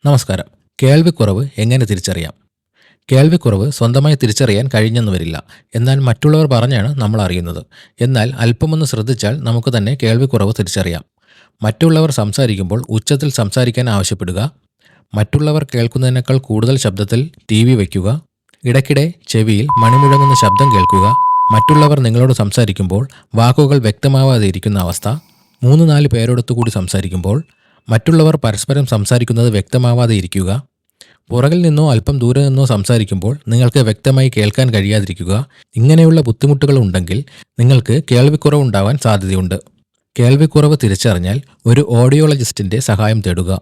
നമസ്കാരം. കേൾവിക്കുറവ് എങ്ങനെ തിരിച്ചറിയാം? കേൾവിക്കുറവ് സ്വന്തമായി തിരിച്ചറിയാൻ കഴിഞ്ഞെന്ന് വരില്ല. എന്നാൽ മറ്റുള്ളവർ പറഞ്ഞാണ് നമ്മൾ അറിയുന്നത്. എന്നാൽ അല്പമൊന്ന് ശ്രദ്ധിച്ചാൽ നമുക്ക് തന്നെ കേൾവിക്കുറവ് തിരിച്ചറിയാം. മറ്റുള്ളവർ സംസാരിക്കുമ്പോൾ ഉച്ചത്തിൽ സംസാരിക്കാൻ ആവശ്യപ്പെടുക. മറ്റുള്ളവർ കേൾക്കുന്നതിനേക്കാൾ കൂടുതൽ ശബ്ദത്തിൽ TV വയ്ക്കുക. ഇടയ്ക്കിടെ ചെവിയിൽ മണിമുഴങ്ങുന്ന ശബ്ദം കേൾക്കുക. മറ്റുള്ളവർ നിങ്ങളോട് സംസാരിക്കുമ്പോൾ വാക്കുകൾ വ്യക്തമാവാതെ ഇരിക്കുന്ന അവസ്ഥ. 3-4 പേരോടൊത്തു കൂടി സംസാരിക്കുമ്പോൾ മറ്റുള്ളവർ പരസ്പരം സംസാരിക്കുന്നത് വ്യക്തമാവാതെ ഇരിക്കുക. പുറകിൽ നിന്നോ അല്പം ദൂരെ നിന്നോ സംസാരിക്കുമ്പോൾ നിങ്ങൾക്ക് വ്യക്തമായി കേൾക്കാൻ കഴിയാതിരിക്കുക. ഇങ്ങനെയുള്ള ബുദ്ധിമുട്ടുകൾ ഉണ്ടെങ്കിൽ നിങ്ങൾക്ക് കേൾവിക്കുറവുണ്ടാവാൻ സാധ്യതയുണ്ട്. കേൾവിക്കുറവ് തിരിച്ചറിഞ്ഞാൽ ഒരു ഓഡിയോളജിസ്റ്റിന്റെ സഹായം തേടുക.